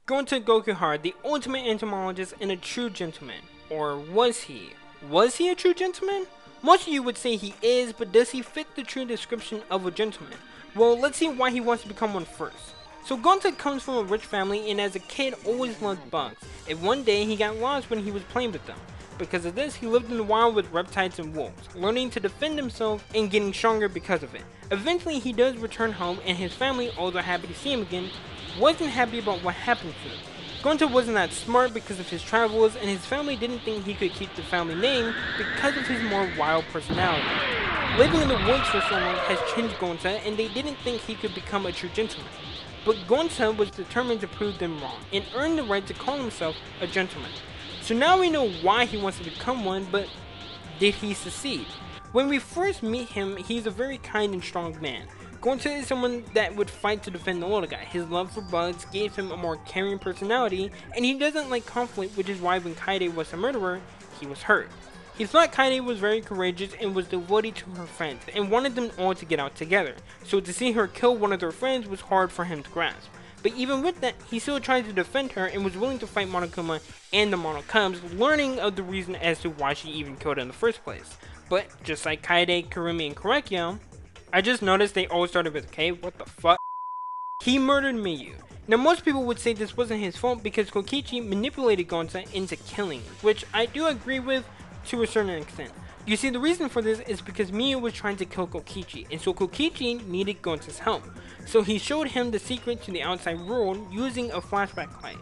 Gonta Gokuhara, the ultimate entomologist and a true gentleman. Or was he? Was he a true gentleman? Most of you would say he is, but does he fit the true description of a gentleman? Well, let's see why he wants to become one first. So Gonta comes from a rich family and as a kid always loved bugs, and one day he got lost when he was playing with them. Because of this, he lived in the wild with reptiles and wolves, learning to defend himself and getting stronger because of it. Eventually he does return home and his family, although happy to see him again, wasn't happy about what happened to him. Gonta wasn't that smart because of his travels, and his family didn't think he could keep the family name because of his more wild personality. Living in the woods for so long has changed Gonta, and they didn't think he could become a true gentleman. But Gonta was determined to prove them wrong, and earn the right to call himself a gentleman. So now we know why he wants to become one, but did he succeed? When we first meet him, he's a very kind and strong man. Gonta is someone that would fight to defend the little guy. His love for bugs gave him a more caring personality, and he doesn't like conflict, which is why when Kaede was a murderer, he was hurt. He thought Kaede was very courageous and was devoted to her friends, and wanted them all to get out together, so to see her kill one of their friends was hard for him to grasp. But even with that, he still tried to defend her and was willing to fight Monokuma and the Monokubs, learning of the reason as to why she even killed her in the first place. But just like Kaede, Kurumi, and Korekiyo, I just noticed they all started with K. What the fuck? He murdered Miyu. Now most people would say this wasn't his fault because Kokichi manipulated Gonta into killing, which I do agree with to a certain extent. You see, the reason for this is because Miyu was trying to kill Kokichi, and so Kokichi needed Gonta's help. So he showed him the secret to the outside world using a flashback light.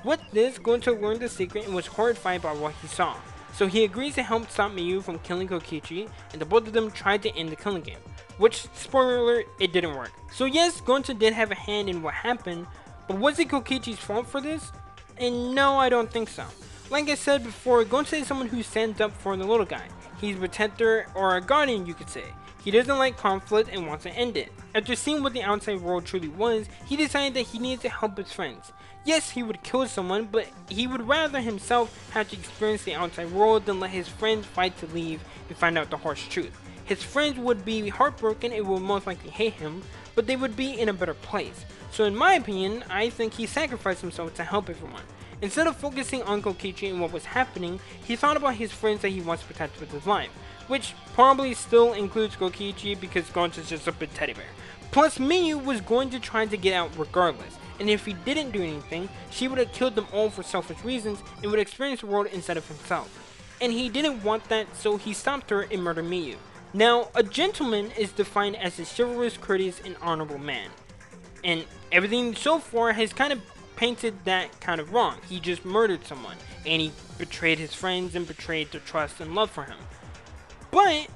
With this, Gonta learned the secret and was horrified by what he saw. So he agrees to help stop Miyu from killing Kokichi, and the both of them tried to end the killing game. Which, spoiler alert, it didn't work. So yes, Gonta did have a hand in what happened, but was it Kokichi's fault for this? And no, I don't think so. Like I said before, Gonta is someone who stands up for the little guy. He's a protector, or a guardian you could say. He doesn't like conflict and wants to end it. After seeing what the outside world truly was, he decided that he needed to help his friends. Yes, he would kill someone, but he would rather himself have to experience the outside world than let his friends fight to leave and find out the harsh truth. His friends would be heartbroken and would most likely hate him, but they would be in a better place. So in my opinion, I think he sacrificed himself to help everyone. Instead of focusing on Kokichi and what was happening, he thought about his friends that he wants to protect with his life. Which probably still includes Kokichi because Gonta's just a big teddy bear. Plus Miyu was going to try to get out regardless, and if he didn't do anything, she would have killed them all for selfish reasons and would experience the world instead of himself. And he didn't want that, so he stopped her and murdered Miyu. Now, a gentleman is defined as a chivalrous, courteous, and honorable man. And everything so far has kind of painted that kind of wrong. He just murdered someone, and he betrayed his friends and betrayed their trust and love for him. But,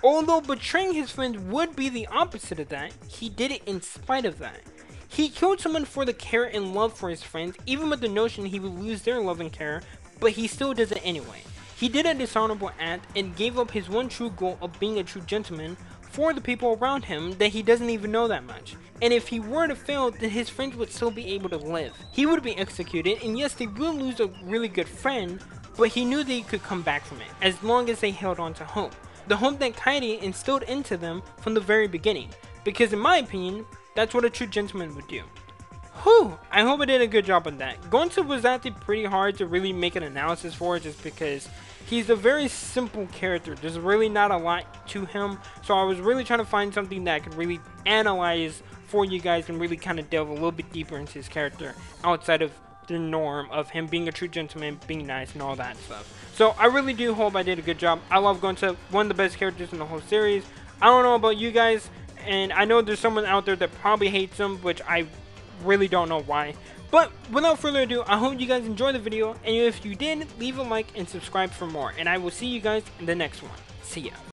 although betraying his friends would be the opposite of that, he did it in spite of that. He killed someone for the care and love for his friends, even with the notion he would lose their love and care, but he still does it anyway. He did a dishonorable act and gave up his one true goal of being a true gentleman for the people around him that he doesn't even know that much. And if he were to fail, then his friends would still be able to live. He would be executed, and yes, they will lose a really good friend, but he knew they could come back from it, as long as they held on to hope. The hope that Kaede instilled into them from the very beginning, because in my opinion, that's what a true gentleman would do. Whew, I hope I did a good job on that. Gonta was actually pretty hard to really make an analysis for just because he's a very simple character. There's really not a lot to him, so I was really trying to find something that I could really analyze for you guys and really kind of delve a little bit deeper into his character outside of the norm of him being a true gentleman, being nice, and all that stuff. So I really do hope I did a good job. I love Gonta, one of the best characters in the whole series. I don't know about you guys, and I know there's someone out there that probably hates him, which I really don't know why. But without further ado, I hope you guys enjoyed the video, and if you did, leave a like and subscribe for more, and I will see you guys in the next one. See ya.